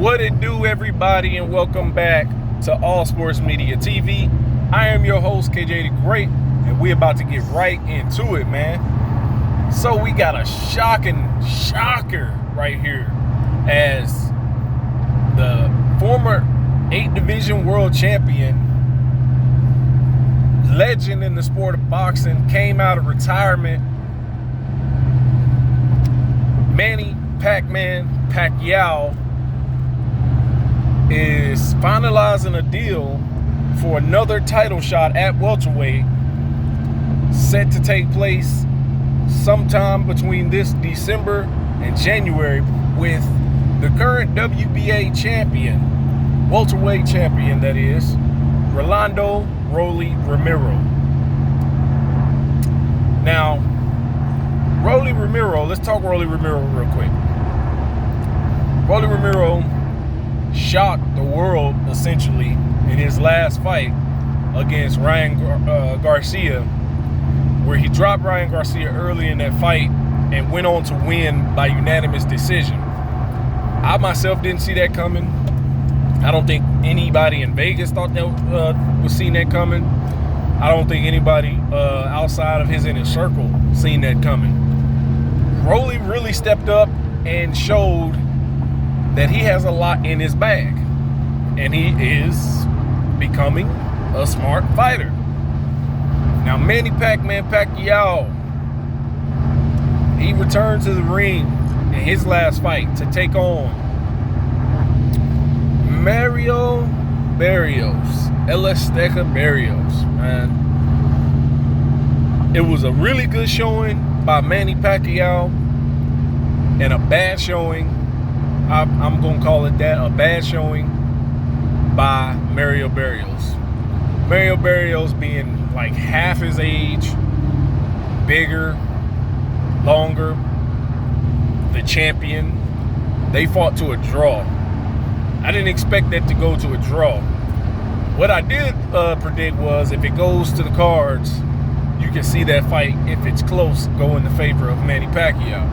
What it do, everybody, and welcome back to All Sports Media TV. I am your host, KJ the Great, and we're about to get right into it, man. So we got a shocker right here, as the former 8 Division world champion, legend in the sport of boxing, came out of retirement. Manny Pacquiao is finalizing a deal for another title shot at welterweight, set to take place sometime between this December and January, with the current WBA champion, welterweight champion that is, Rolando Romero. Now, let's talk Rolly Romero real quick. Rolly Romero shocked the world, essentially, in his last fight against Ryan Garcia, where he dropped Ryan Garcia early in that fight and went on to win by unanimous decision. I myself didn't see that coming. I don't think anybody in Vegas thought that was seeing that coming. I don't think anybody outside of his inner circle seen that coming. Rolly really stepped up and showed that he has a lot in his bag, and he is becoming a smart fighter. Now, Manny Pacquiao, he returned to the ring in his last fight to take on Mario Barrios, man. It was a really good showing by Manny Pacquiao and a bad showing, I'm going to call it that, a bad showing by Mario Barrios. Mario Barrios being like half his age, bigger, longer, the champion. They fought to a draw. I didn't expect that to go to a draw. What I did predict was, if it goes to the cards, you can see that fight, if it's close, go in the favor of Manny Pacquiao.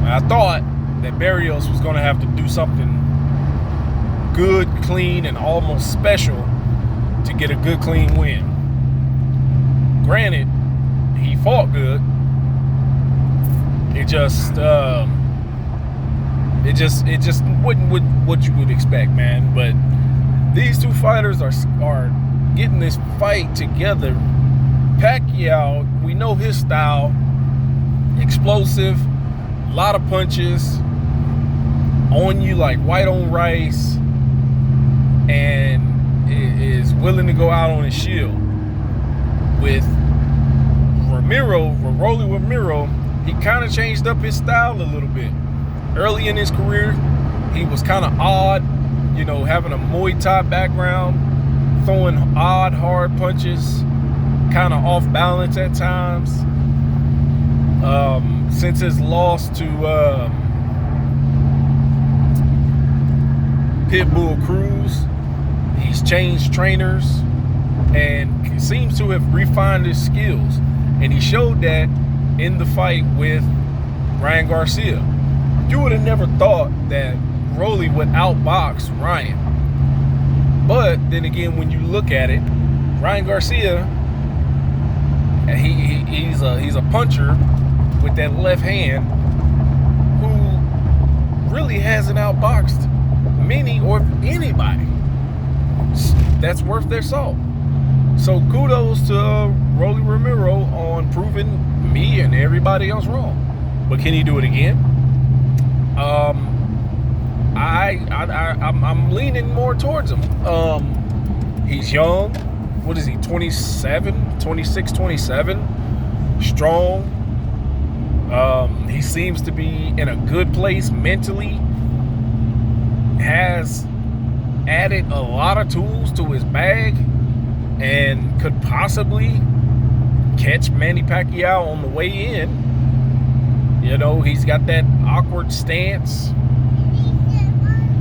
I thought that Barrios was going to have to do something good, clean, and almost special to get a good, clean win. Granted, he fought good. It just wasn't what you would expect, man. But these two fighters are getting this fight together. Pacquiao, we know his style, explosive, a lot of punches, on you like white on rice, and is willing to go out on his shield. With Rolly Romero, he kind of changed up his style a little bit. Early in his career, he was kind of odd, having a Muay Thai background, throwing odd, hard punches, kind of off balance at times. Since his loss to Pitbull Cruz, he's changed trainers and seems to have refined his skills. And he showed that in the fight with Ryan Garcia. You would have never thought that Rolly would outbox Ryan. But then again, when you look at it, Ryan Garcia, he's a puncher with that left hand who really hasn't outboxed many or anybody that's worth their salt. So kudos to Rolly Romero on proving me and everybody else wrong. But can he do it again? I'm leaning more towards him. He's young. What is he, 26, 27? Strong. He seems to be in a good place mentally. Has added a lot of tools to his bag and could possibly catch Manny Pacquiao on the way in. He's got that awkward stance,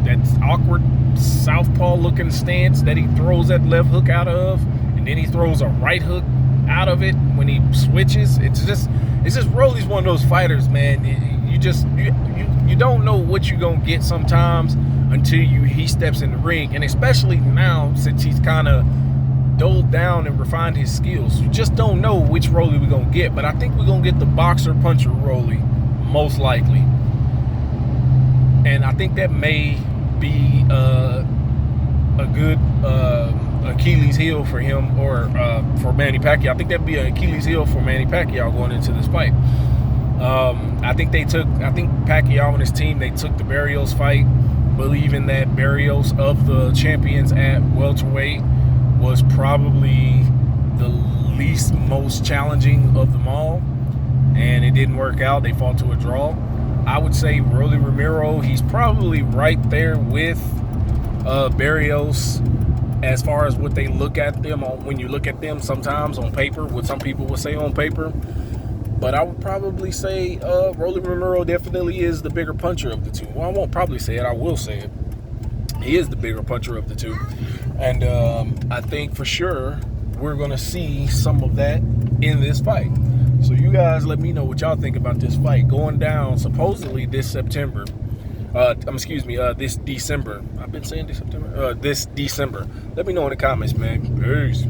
that awkward southpaw looking stance that he throws that left hook out of, and then he throws a right hook out of it when he switches. It's just Rolly's one of those fighters, man. You don't know what you're gonna get sometimes until he steps in the ring, and especially now since he's kind of dulled down and refined his skills. You just don't know which Rolly we're gonna get, but I think we're gonna get the boxer puncher Rolly, most likely. And I think that may be a good Achilles heel for him, or for Manny Pacquiao. I think that'd be an Achilles heel for Manny Pacquiao going into this fight. I think Pacquiao and his team, they took the Barrios fight, believing that Barrios, of the champions at welterweight, was probably the least most challenging of them all, and it didn't work out. They fought to a draw. I would say Rolly Romero, he's probably right there with Barrios as far as what they look at them on, when you look at them sometimes on paper, what some people would say on paper. But I would probably say Rolly Romero definitely is the bigger puncher of the two. Well, I won't probably say it, I will say it. He is the bigger puncher of the two. And I think for sure we're going to see some of that in this fight. So you guys let me know what y'all think about this fight going down supposedly this September. This December. I've been saying this September. This December. Let me know in the comments, man. Peace.